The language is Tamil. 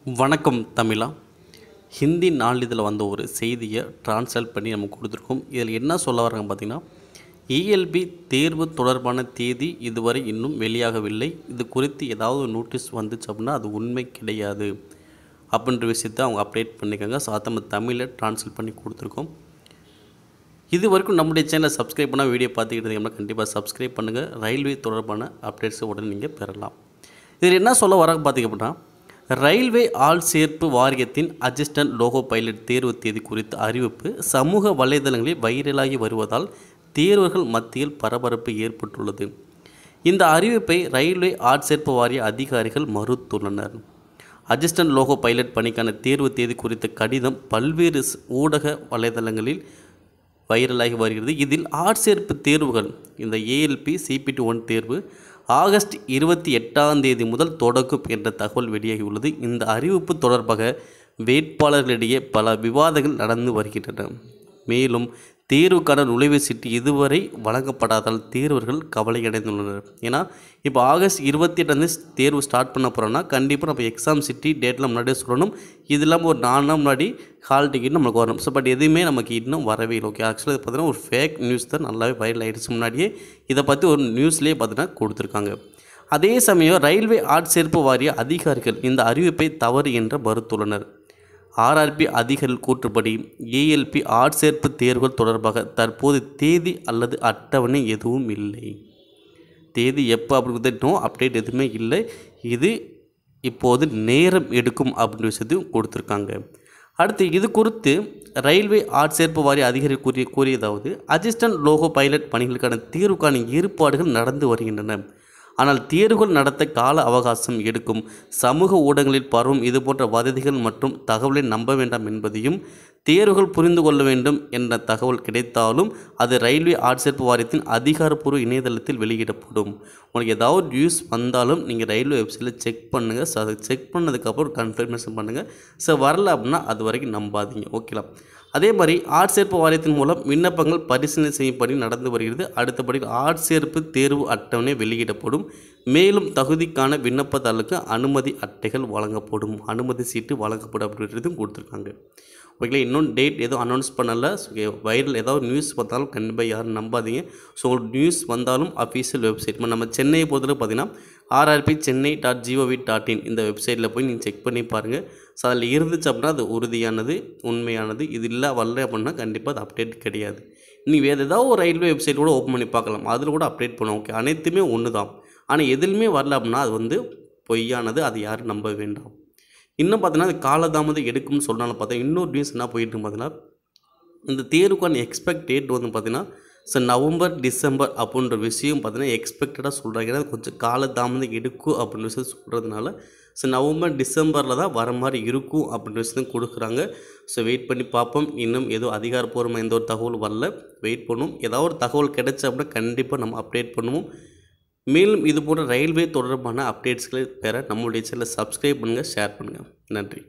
வணக்கம் தமிழா. ஹிந்தி நாளிதழில் வந்த ஒரு செய்தியை ட்ரான்ஸ்லேட் பண்ணி நம்ம கொடுத்துருக்கோம். இதில் என்ன சொல்ல வராங்க பார்த்திங்கன்னா, இஎல்பி தேர்வு தொடர்பான தேதி இதுவரை இன்னும் வெளியாகவில்லை. இது குறித்து ஏதாவது நோட்டீஸ் வந்துச்சு அப்படின்னா அது உண்மை கிடையாது அப்படின்ற விஷயத்தை அவங்க அப்டேட் பண்ணிக்கோங்க. ஸோ அதை நம்ம தமிழில் ட்ரான்ஸ்லேட் பண்ணி கொடுத்துருக்கோம். இது வரைக்கும் நம்முடைய சேனலை சப்ஸ்கிரைப் பண்ணால் வீடியோ பார்த்துக்கிட்டு இருந்தீங்கன்னா கண்டிப்பாக சப்ஸ்கிரைப் பண்ணுங்கள். ரயில்வே தொடர்பான அப்டேட்ஸை உடனே நீங்கள் பெறலாம். இதில் என்ன சொல்ல வராங்க பார்த்திங்க அப்படின்னா, ரயில்வே ஆள் சேர்ப்பு வாரியத்தின் அசிஸ்டன்ட் லோகோ பைலட் தேர்வு தேதி குறித்த அறிவிப்பு சமூக வலைதளங்களில் வைரலாகி வருவதால் தேர்வர்கள் மத்தியில் பரபரப்பு ஏற்பட்டுள்ளது. இந்த அறிவிப்பை ரயில்வே ஆட்சேர்ப்பு வாரிய அதிகாரிகள் மறுத்துள்ளனர். அசிஸ்டன்ட் லோகோ பைலட் பணிக்கான தேர்வு தேதி குறித்த கடிதம் பல்வேறு ஊடக வலைதளங்களில் வைரலாகி வருகிறது. இதில் ஆட்சேர்ப்பு தேர்வுகள் இந்த ஏஎல்பி CPT-1 தேர்வு ஆகஸ்ட் 28 முதல் தொடக்கும் என்ற தகவல் வெளியாகியுள்ளது. இந்த அறிவிப்பு தொடர்பாக வேட்பாளர்களிடையே பல விவாதங்கள் நடந்து வருகின்றன. மேலும் தேர்வுக்கான நுழைவுச் சீட்டு இதுவரை வழங்கப்படாதால் தேர்வர்கள் கவலையடைந்துள்ளனர். ஏன்னா இப்போ ஆகஸ்ட் 28 தேர்வு ஸ்டார்ட் பண்ண போகிறோன்னா கண்டிப்பாக நம்ம எக்ஸாம் சிட்டி டேட்டில் முன்னாடியே சொல்லணும். இது இல்லாமல் ஒரு 4 நாள் முன்னாடி ஹால் டிக்கெட் நமக்கு வரணும். ஸோ பட் எதுவுமே நமக்கு இன்னும் வரவே இல்லை. ஓகே, ஆக்சுவலாக இது பார்த்தீங்கன்னா ஒரு ஃபேக் நியூஸ் தான், நல்லாவே வைரல் ஆகிடுச்சு. முன்னாடியே இதை பற்றி ஒரு நியூஸ்லேயே பார்த்தீங்கன்னா கொடுத்துருக்காங்க. அதே சமயம் ரயில்வே ஆட்சேர்ப்பு வாரிய அதிகாரிகள் இந்த அறிவிப்பை தவறு என்று மறுத்துள்ளனர். RRB அதிகாரிகள் கூற்றுப்படி ஏஎல்பி ஆட்சேர்ப்பு தேர்வுகள் தொடர்பாக தற்போது தேதி அல்லது அட்டவணை எதுவும் இல்லை. தேதி எப்போ அப்படிங்கிறது அப்டேட் எதுவுமே இல்லை. இது இப்போது நேரம் எடுக்கும் அப்படின்ற விஷயத்தையும் கொடுத்துருக்காங்க. அடுத்து இது குறித்து ரயில்வே ஆட்சேர்ப்பு வாரிய அதிகாரி கூறியதாவது, அசிஸ்டன்ட் லோகோ பைலட் பணிகளுக்கான தேர்வுக்கான ஏற்பாடுகள் நடந்து வருகின்றன. ஆனால் தேர்வுகள் நடத்த கால அவகாசம் எடுக்கும். சமூக ஊடகங்களில் பரவும் இதுபோன்ற வதந்திகள் மற்றும் தகவலை நம்ப வேண்டாம் என்பதையும், தேர்வுகள் புரிந்து கொள்ள வேண்டும் என்ற தகவல் கிடைத்தாலும் அது ரயில்வே ஆட்சேர்ப்பு வாரியத்தின் அதிகாரப்பூர்வ இணையதளத்தில் வெளியிடப்படும். உங்களுக்கு ஏதாவது நியூஸ் வந்தாலும் நீங்கள் ரயில்வே வெப்சைட்டில் செக் பண்ணுங்கள். ஸோ அதை செக் பண்ணதுக்கப்புறம் கன்ஃபர்மேஷன் பண்ணுங்கள். ஸோ வரல அப்படின்னா அது வரைக்கும் நம்பாதீங்க. ஓகேலா. அதே மாதிரி ஆட்சேர்ப்பு வாரியத்தின் மூலம் விண்ணப்பங்கள் பரிசீலனை செய்யப்படி நடந்து வருகிறது. அடுத்தபடி ஆட்சேர்ப்பு தேர்வு அட்டவணை வெளியிடப்படும். மேலும் தகுதிக்கான விண்ணப்பதாளுக்கு அனுமதி அட்டைகள் வழங்கப்படும், அனுமதி சீட்டு வழங்கப்படும் அப்படின்றதும் கொடுத்துருக்காங்க. ஓகே, இன்னும் டேட் எதுவும் அனௌன்ஸ் பண்ணலை. வைரல் ஏதாவது நியூஸ் பார்த்தாலும் கண்டிப்பாக யாரும் நம்பாதீங்க. ஸோ உங்களுக்கு நியூஸ் வந்தாலும் அஃபீஷியல் வெப்சைட் நம்ம சென்னையை பொறுத்தவரை பார்த்தீங்கன்னா rrpchennai.gov.in இந்த வெப்சைட்டில் போய் நீங்கள் செக் பண்ணி பாருங்கள். ஸோ அதில் இருந்துச்சு அப்படின்னா அது உறுதியானது, உண்மையானது. இது இல்லை வரல அப்படின்னா கண்டிப்பாக அது அப்டேட் கிடையாது. நீங்கள் வேறு ஏதாவது ஒரு ரயில்வே வெப்சைட் கூட ஓப்பன் பண்ணி பார்க்கலாம், அதில் கூட அப்டேட் பண்ணுவோம். ஓகே, அனைத்துமே ஒன்று தான். ஆனால் எதுலையுமே வரல அப்படின்னா அது பொய்யானது, அது யாரும் நம்ப வேண்டாம். இன்னும் பார்த்தீங்கன்னா அது காலதாமதம் எடுக்கும்னு சொன்னாலும் பார்த்தா இன்னொரு நியூஸ் என்ன போயிட்டு பார்த்தீங்கன்னா, இந்த தேர்வுக்கான எக்ஸ்பெக்ட் டேட் பார்த்தீங்கன்னா நவம்பர் டிசம்பர் அப்படின்ற விஷயம் பார்த்தீங்கன்னா எக்ஸ்பெக்டடாக சொல்கிறாங்க. ஏன்னா கொஞ்சம் காலதாமதம் எடுக்கும் அப்படின்ற விஷயம் சொல்கிறதுனால நவம்பர் டிசம்பரில் தான் வர மாதிரி இருக்கும் அப்படின்ற விஷயம் கொடுக்குறாங்க. ஸோ வெயிட் பண்ணி பார்ப்போம். இன்னும் எதுவும் அதிகாரப்பூர்வமாக எந்த ஒரு தகவல் வரல, வெயிட் பண்ணுவோம். ஏதாவது ஒரு தகவல் கிடைச்சா அப்படின்னா கண்டிப்பாக நம்ம அப்டேட் பண்ணுவோம். மேலும் இது போன்ற ரயில்வே தொடர்பான அப்டேட்ஸ்களை பெற நம்மளுடைய சேனலை சப்ஸ்கிரைப் பண்ணுங்கள், ஷேர் பண்ணுங்கள். நன்றி.